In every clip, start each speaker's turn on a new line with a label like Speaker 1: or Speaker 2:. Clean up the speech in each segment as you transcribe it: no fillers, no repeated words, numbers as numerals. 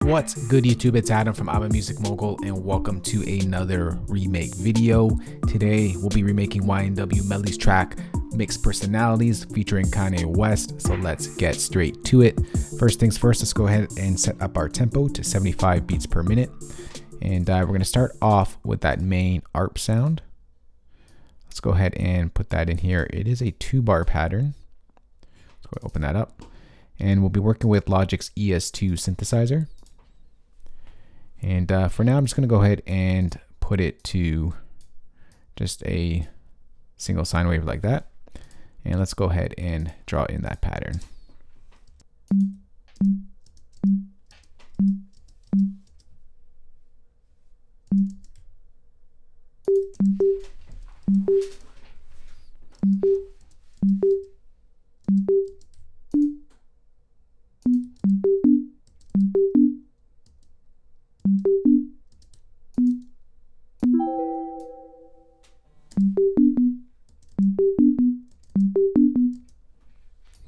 Speaker 1: What's good, YouTube? It's Adam from I'm a Music Mogul, and welcome to another remake video. Today we'll be remaking YNW Melly's track Mixed Personalities featuring Kanye West, so let's get straight to it. First things first, let's go ahead and set up our tempo to 75 beats per minute, and we're going to start off with that main ARP sound. Let's go ahead and put that in here. It is a 2-bar pattern. Let's go open that up, and we'll be working with Logic's ES2 synthesizer. And for now, I'm just going to go ahead and put it to just a single sine wave like that. And let's go ahead and draw in that pattern.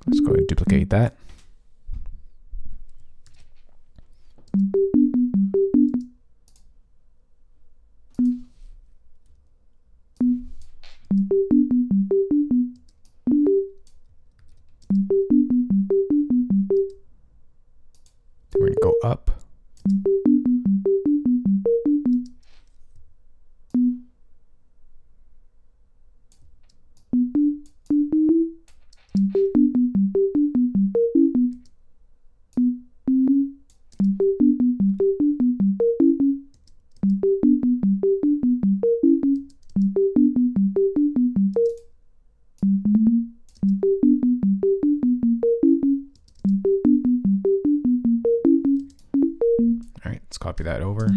Speaker 1: Let's go ahead and duplicate that. We're going to go up. All right, let's copy that over.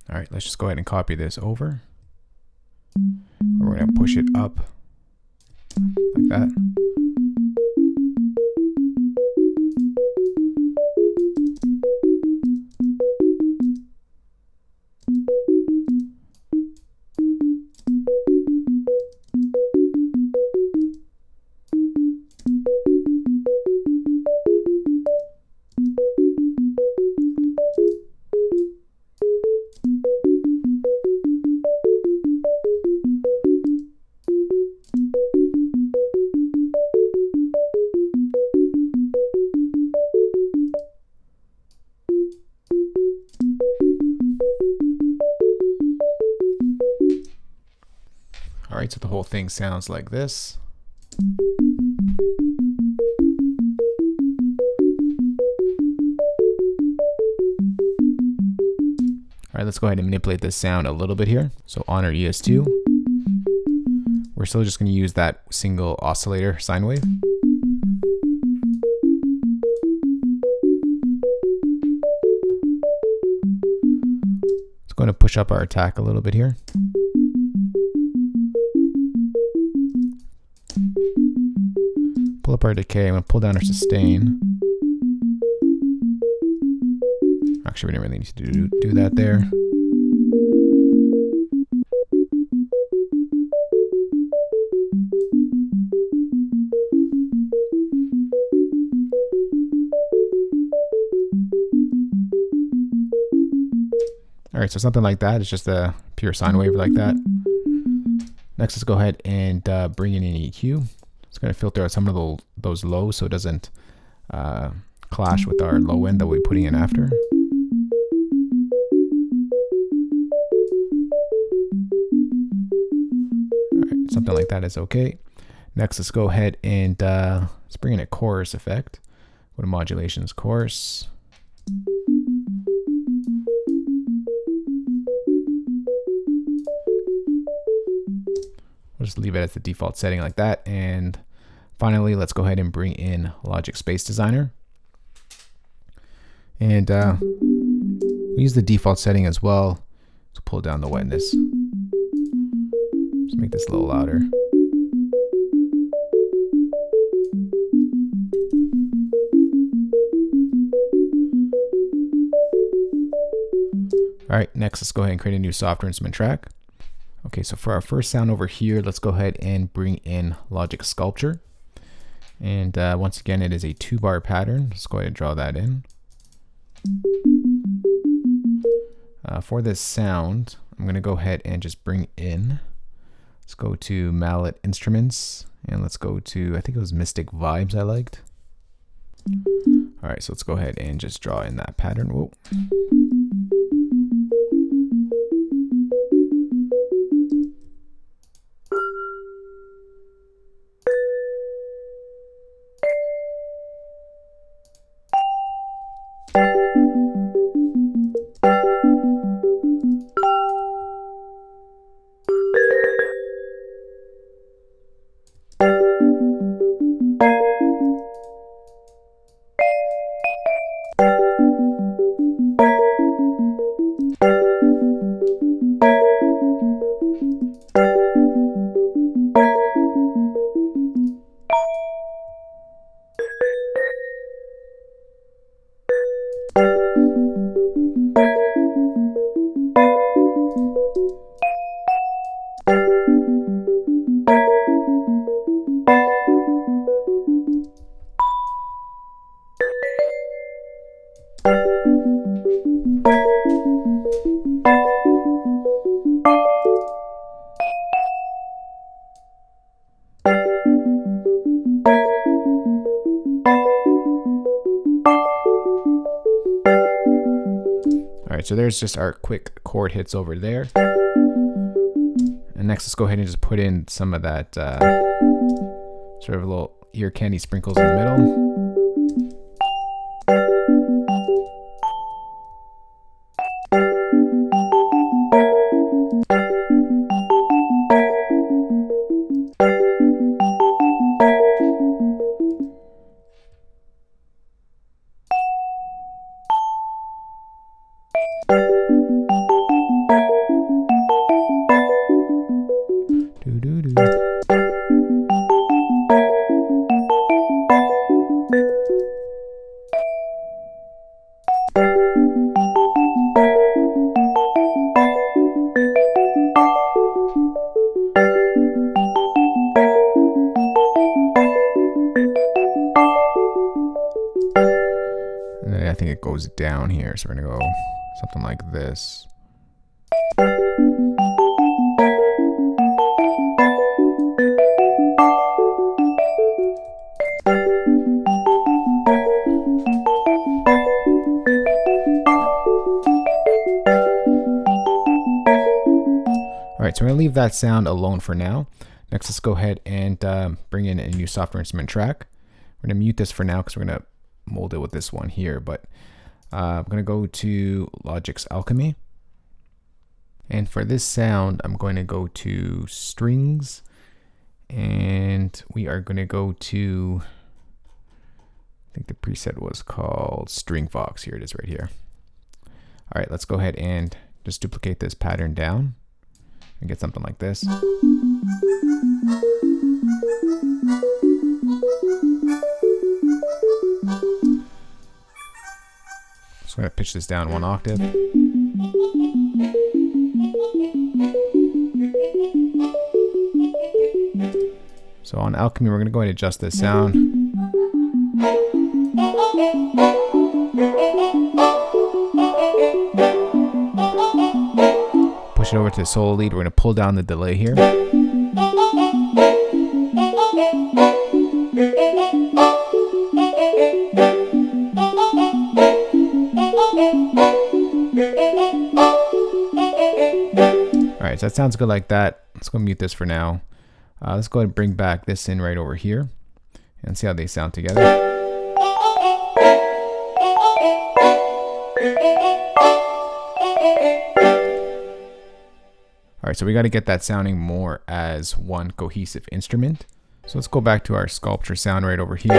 Speaker 1: All right, let's just go ahead and copy this over. We're going to push it up like that. All right, so the whole thing sounds like this. All right, let's go ahead and manipulate this sound a little bit here. So on our ES2, we're still just going to use that single oscillator sine wave. It's going to push up our attack a little bit here. Pull up our decay. I'm going to pull down our sustain. Actually, we didn't really need to do that there. All right, so something like that. It's just a pure sine wave like that. Next, let's go ahead and bring in an EQ. It's going to filter out some of those lows so it doesn't clash with our low end that we'll be putting in after. All right, something like that is okay. Next, let's go ahead and let's bring in a chorus effect. Go to modulations, chorus. We'll just leave it as the default setting like that. And finally, let's go ahead and bring in Logic Space Designer. And we use the default setting as well to pull down the wetness. Just make this a little louder. All right, next let's go ahead and create a new software instrument track. Okay, so for our first sound over here, let's go ahead and bring in Logic Sculpture. And once again, it is a 2-bar pattern. Let's go ahead and draw that in. For this sound, I'm going to go ahead and just bring in, let's go to Mallet Instruments, and let's go to, I think it was Mystic Vibes I liked. All right, so let's go ahead and just draw in that pattern. Whoa. All right, so there's just our quick chord hits over there. And next, let's go ahead and just put in some of that sort of little ear candy sprinkles in the middle. And then I think it goes down here, so we're gonna go something like this. All right, so we're gonna leave that sound alone for now. Next, let's go ahead and bring in a new software instrument track. We're gonna mute this for now because we're gonna mold it with this one here, but I'm gonna go to Logic's Alchemy. And for this sound, I'm going to go to Strings, and we are gonna go to, I think the preset was called String Fox. Here it is right here. All right, let's go ahead and just duplicate this pattern down and get something like this. So I'm going to pitch this down 1 octave. So on Alchemy, we're going to go ahead and adjust this sound. Push it over to the solo lead. We're going to pull down the delay here. Alright, so that sounds good like that. Let's go mute this for now. Let's go ahead and bring back this in right over here and see how they sound together. Alright, so we got to get that sounding more as one cohesive instrument. So let's go back to our sculpture sound right over here.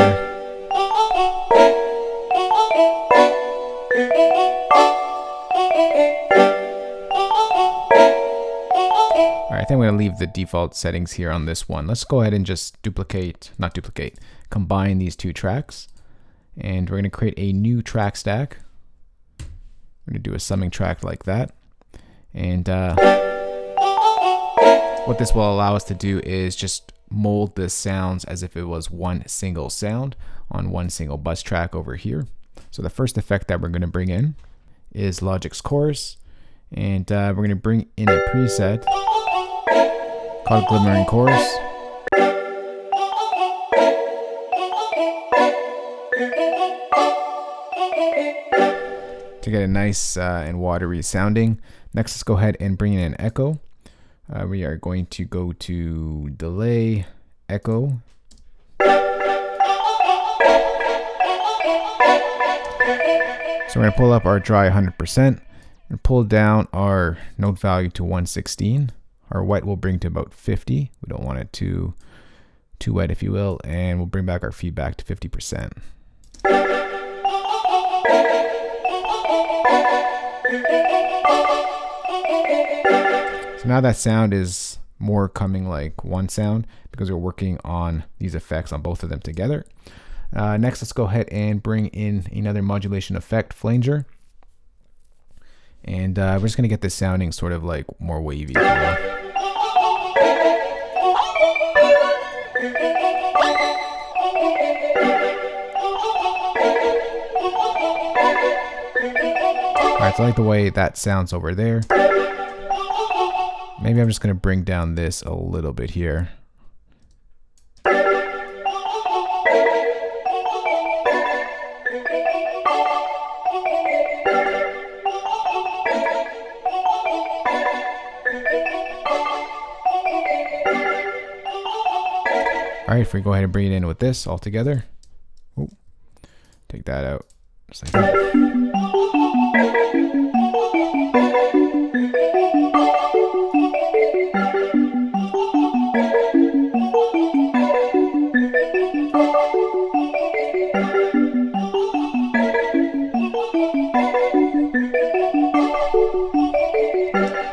Speaker 1: Alright, I think I'm going to leave the default settings here on this one. Let's go ahead and just combine these two tracks. And we're going to create a new track stack. We're going to do a summing track like that. And what this will allow us to do is just mold the sounds as if it was one single sound on one single bus track over here. So the first effect that we're going to bring in is Logic's chorus, and we're going to bring in a preset called Glimmering Chorus. To get a nice and watery sounding. Next, let's go ahead and bring in an echo. We are going to go to delay, echo. So we're going to pull up our dry 100% and pull down our note value to 116. Our wet will bring to about 50. We don't want it too wet, if you will, and we'll bring back our feedback to 50%. So now that sound is more coming like one sound because we're working on these effects on both of them together. Next, let's go ahead and bring in another modulation effect, flanger. And we're just going to get this sounding sort of like more wavy. Alright, so I like the way that sounds over there. Maybe I'm just going to bring down this a little bit here. Alright, if we go ahead and bring it in with this all together. Ooh, take that out. Just like that.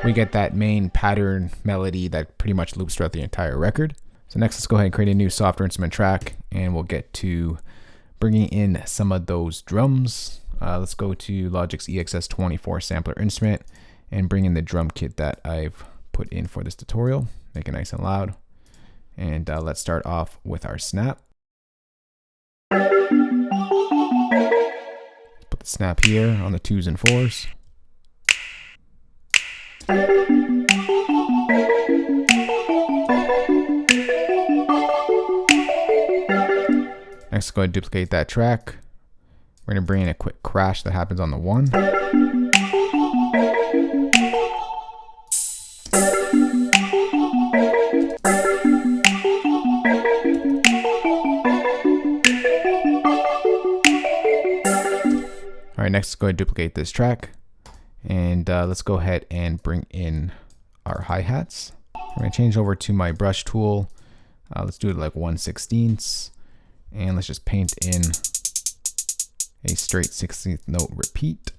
Speaker 1: We get that main pattern melody that pretty much loops throughout the entire record. So next, let's go ahead and create a new software instrument track, and we'll get to bringing in some of those drums. Let's go to Logic's EXS24 sampler instrument and bring in the drum kit that I've put in for this tutorial. Make it nice and loud. And let's start off with our snap. Put the snap here on the 2s and 4s. Next, go ahead and duplicate that track. We're going to bring in a quick crash that happens on the 1. Alright, next go ahead and duplicate this track. And let's go ahead and bring in our hi-hats. I'm going to change over to my brush tool. Let's do it like 1/16. And let's just paint in a straight 16th note repeat.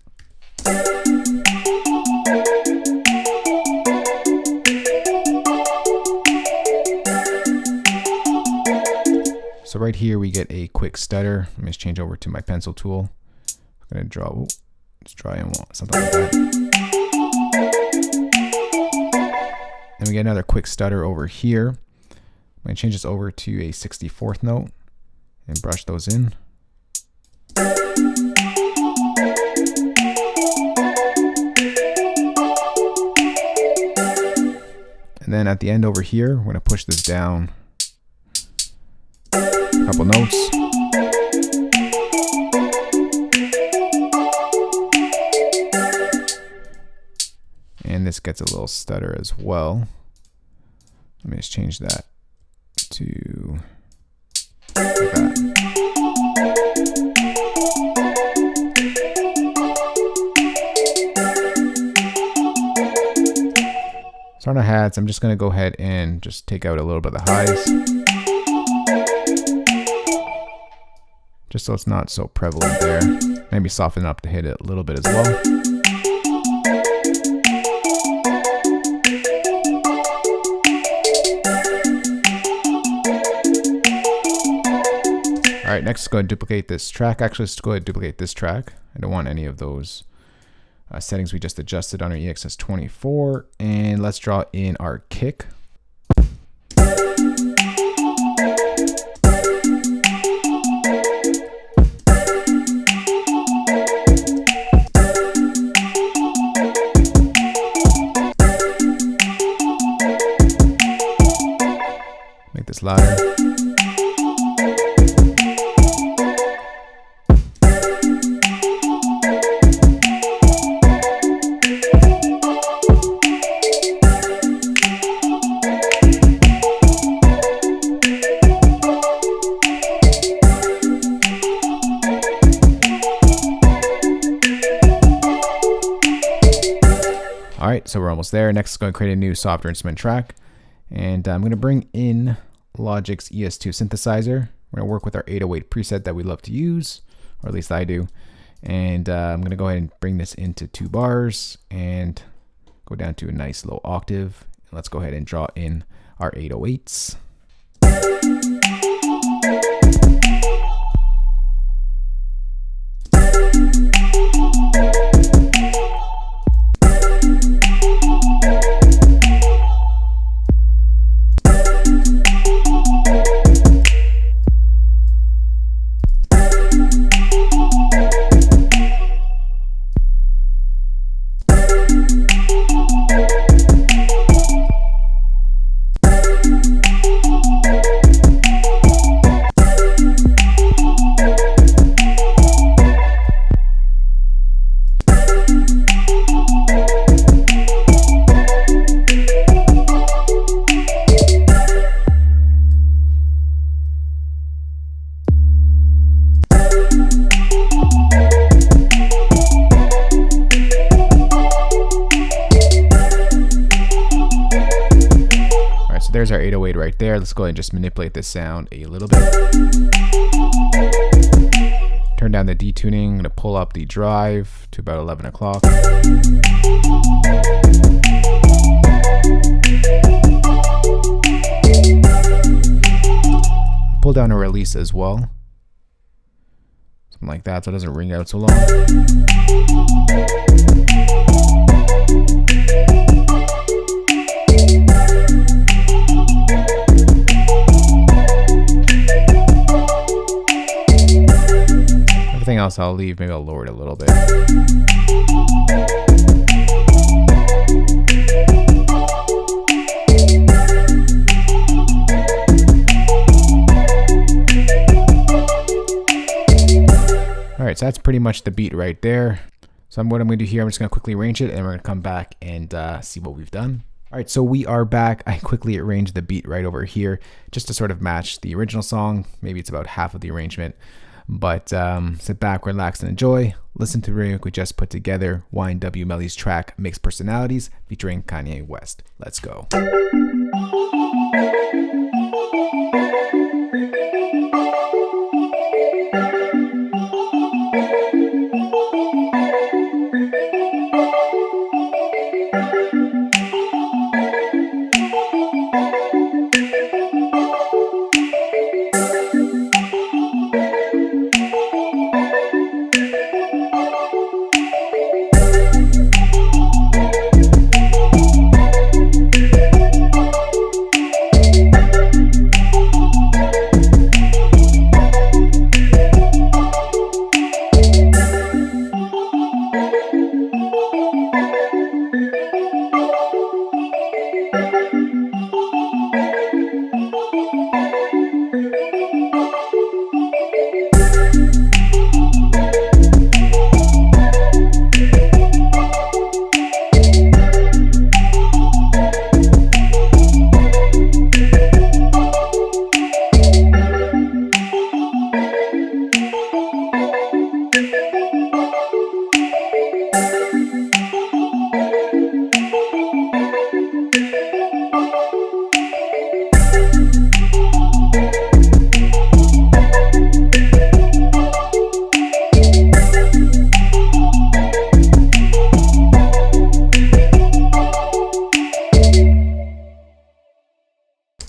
Speaker 1: So right here we get a quick stutter. Let me just change over to my pencil tool. I'm going to draw, let's try and something like that. And we get another quick stutter over here. I'm going to change this over to a 64th note and brush those in. And then at the end over here, we're going to push this down a couple notes. And this gets a little stutter as well. Let me just change that to like that. So on our hats, I'm just going to go ahead and just take out a little bit of the highs, just so it's not so prevalent there. Maybe soften up to hit it a little bit as well. Alright, next go ahead and duplicate this track. Actually, let's go ahead and duplicate this track. I don't want any of those settings we just adjusted on our EXS24, and let's draw in our kick. Make this louder. All right, so we're almost there. Next, is going to create a new software instrument track. And I'm going to bring in Logic's ES2 synthesizer. We're going to work with our 808 preset that we love to use, or at least I do. And I'm going to go ahead and bring this into 2 bars and go down to a nice low octave. And let's go ahead and draw in our 808s. There's our 808 right there. Let's go ahead and just manipulate this sound a little bit. Turn down the detuning. I'm going to pull up the drive to about 11 o'clock. Pull down a release as well. Something like that so it doesn't ring out so long. Everything else I'll leave. Maybe I'll lower it a little bit. Alright, so that's pretty much the beat right there. So what I'm going to do here, I'm just going to quickly arrange it and we're going to come back and see what we've done. Alright, so we are back. I quickly arranged the beat right over here just to sort of match the original song. Maybe it's about half of the arrangement. But sit back, relax, and enjoy. Listen to the remake we just put together, YNW Melly's track, Mixed Personalities, featuring Kanye West. Let's go.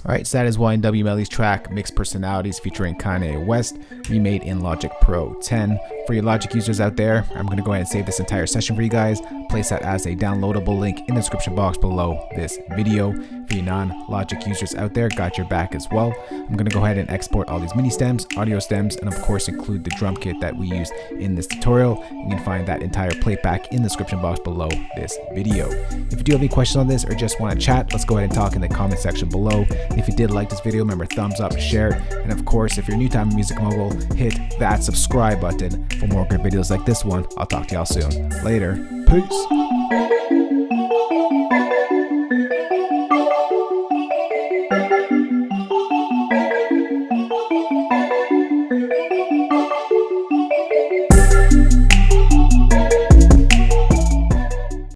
Speaker 1: Alright, so that is YNW Melly's track, Mixed Personalities, featuring Kanye West, remade in Logic Pro 10. For your Logic users out there, I'm going to go ahead and save this entire session for you guys, place that as a downloadable link in the description box below this video. For your non-Logic users out there, got your back as well. I'm going to go ahead and export all these MIDI stems, audio stems, and of course include the drum kit that we used in this tutorial. You can find that entire playback in the description box below this video. If you do have any questions on this or just want to chat, let's go ahead and talk in the comment section below. If you did like this video, remember thumbs up, share it, and of course if you're new to I'm a Music Mogul, hit that subscribe button for more good videos like this one. I'll talk to y'all soon. Later. Peace.